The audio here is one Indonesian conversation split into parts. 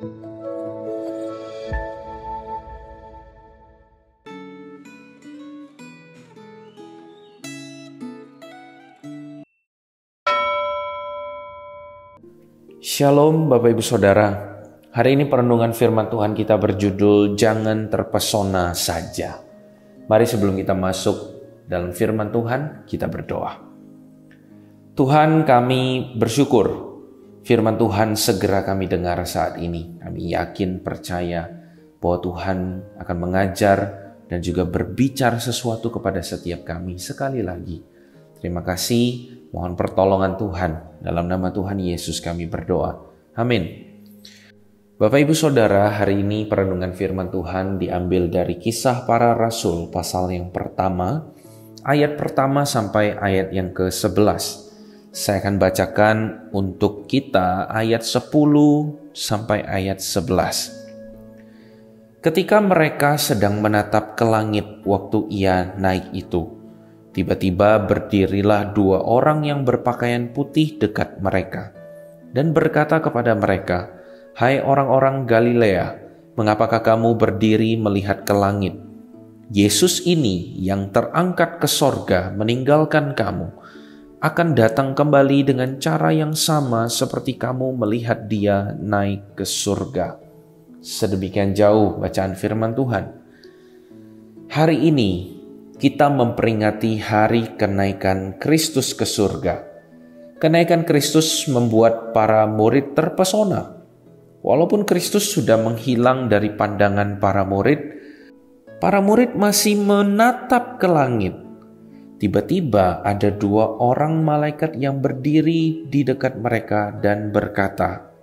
Shalom Bapak Ibu Saudara. Hari ini perenungan firman Tuhan kita berjudul Jangan Terpesona Saja. Mari sebelum kita masuk dalam firman Tuhan, kita berdoa. Tuhan, kami bersyukur firman Tuhan segera kami dengar saat ini. Kami yakin, percaya bahwa Tuhan akan mengajar dan juga berbicara sesuatu kepada setiap kami sekali lagi. Terima kasih, mohon pertolongan Tuhan. Dalam nama Tuhan Yesus kami berdoa. Amin. Bapak Ibu Saudara, hari ini perenungan firman Tuhan diambil dari Kisah Para Rasul pasal yang pertama, ayat pertama sampai ayat yang ke-11. Saya akan bacakan untuk kita ayat 10 sampai ayat 11. Ketika mereka sedang menatap ke langit waktu ia naik itu, tiba-tiba berdirilah dua orang yang berpakaian putih dekat mereka dan berkata kepada mereka, "Hai orang-orang Galilea, mengapakah kamu berdiri melihat ke langit? Yesus ini yang terangkat ke sorga meninggalkan kamu, akan datang kembali dengan cara yang sama seperti kamu melihat dia naik ke surga." Sedemikian jauh bacaan firman Tuhan. Hari ini kita memperingati hari kenaikan Kristus ke surga. Kenaikan Kristus membuat para murid terpesona. Walaupun Kristus sudah menghilang dari pandangan para murid masih menatap ke langit. Tiba-tiba ada dua orang malaikat yang berdiri di dekat mereka dan berkata,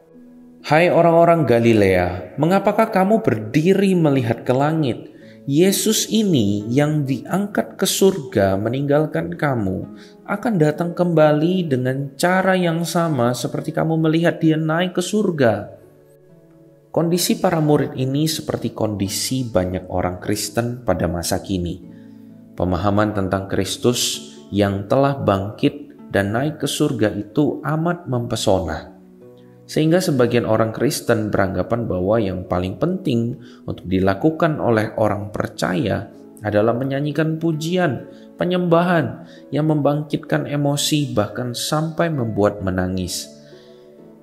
"Hai orang-orang Galilea, mengapakah kamu berdiri melihat ke langit? Yesus ini yang diangkat ke surga meninggalkan kamu akan datang kembali dengan cara yang sama seperti kamu melihat dia naik ke surga." Kondisi para murid ini seperti kondisi banyak orang Kristen pada masa kini. Pemahaman tentang Kristus yang telah bangkit dan naik ke surga itu amat mempesona. Sehingga sebagian orang Kristen beranggapan bahwa yang paling penting untuk dilakukan oleh orang percaya adalah menyanyikan pujian, penyembahan yang membangkitkan emosi bahkan sampai membuat menangis.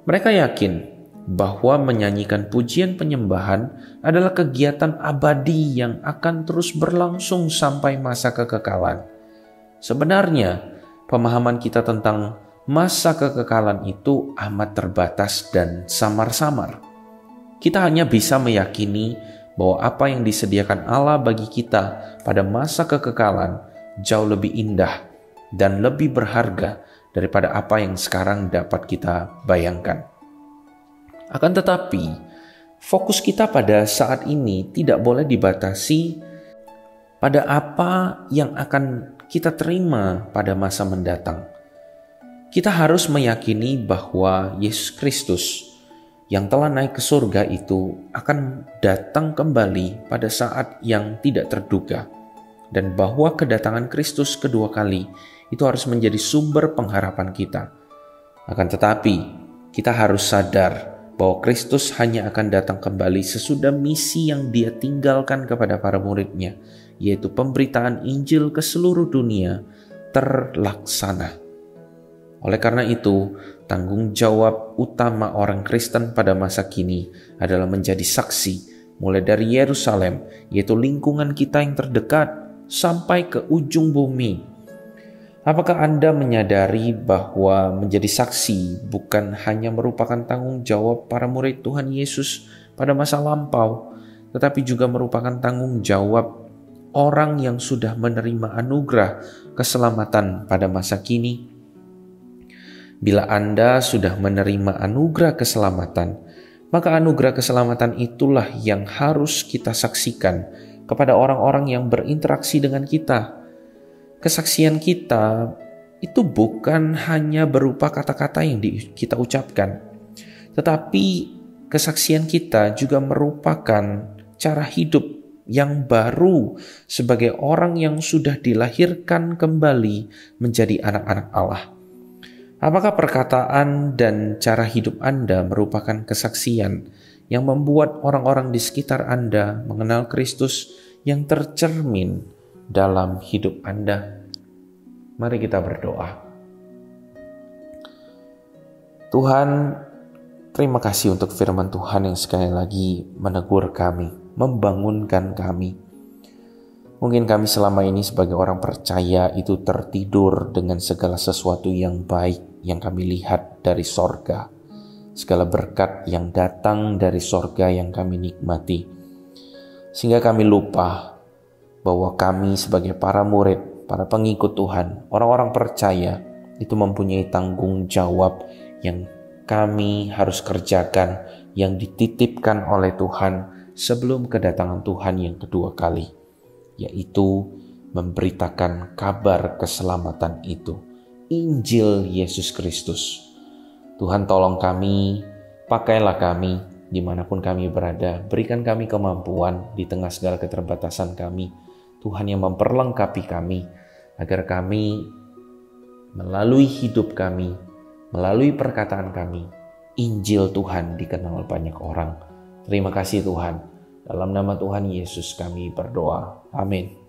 Mereka yakin bahwa menyanyikan pujian penyembahan adalah kegiatan abadi yang akan terus berlangsung sampai masa kekekalan. Sebenarnya, pemahaman kita tentang masa kekekalan itu amat terbatas dan samar-samar. Kita hanya bisa meyakini bahwa apa yang disediakan Allah bagi kita pada masa kekekalan jauh lebih indah dan lebih berharga daripada apa yang sekarang dapat kita bayangkan. Akan tetapi, fokus kita pada saat ini tidak boleh dibatasi pada apa yang akan kita terima pada masa mendatang. Kita harus meyakini bahwa Yesus Kristus yang telah naik ke surga itu akan datang kembali pada saat yang tidak terduga, dan bahwa kedatangan Kristus kedua kali itu harus menjadi sumber pengharapan kita. Akan tetapi, kita harus sadar bahwa Kristus hanya akan datang kembali sesudah misi yang dia tinggalkan kepada para muridnya, yaitu pemberitaan Injil ke seluruh dunia, terlaksana. Oleh karena itu, tanggung jawab utama orang Kristen pada masa kini adalah menjadi saksi, mulai dari Yerusalem, yaitu lingkungan kita yang terdekat, sampai ke ujung bumi. Apakah Anda menyadari bahwa menjadi saksi bukan hanya merupakan tanggung jawab para murid Tuhan Yesus pada masa lampau, tetapi juga merupakan tanggung jawab orang yang sudah menerima anugerah keselamatan pada masa kini? Bila Anda sudah menerima anugerah keselamatan, maka anugerah keselamatan itulah yang harus kita saksikan kepada orang-orang yang berinteraksi dengan kita. Kesaksian kita itu bukan hanya berupa kata-kata yang kita ucapkan, tetapi kesaksian kita juga merupakan cara hidup yang baru sebagai orang yang sudah dilahirkan kembali menjadi anak-anak Allah. Apakah perkataan dan cara hidup Anda merupakan kesaksian yang membuat orang-orang di sekitar Anda mengenal Kristus yang tercermin dalam hidup Anda. Mari kita berdoa. Tuhan, terima kasih untuk firman Tuhan yang sekali lagi menegur kami, membangunkan kami. Mungkin kami selama ini sebagai orang percaya itu tertidur dengan segala sesuatu yang baik yang kami lihat dari sorga. Segala berkat yang datang dari sorga yang kami nikmati. Sehingga kami lupa bahwa kami sebagai para murid, para pengikut Tuhan, orang-orang percaya itu mempunyai tanggung jawab yang kami harus kerjakan, yang dititipkan oleh Tuhan sebelum kedatangan Tuhan yang kedua kali, yaitu memberitakan kabar keselamatan itu, Injil Yesus Kristus. Tuhan, tolong kami, pakailah kami dimanapun kami berada, berikan kami kemampuan di tengah segala keterbatasan kami, Tuhan yang memperlengkapi kami, agar kami melalui hidup kami, melalui perkataan kami, Injil Tuhan dikenal banyak orang. Terima kasih Tuhan. Dalam nama Tuhan Yesus kami berdoa. Amin.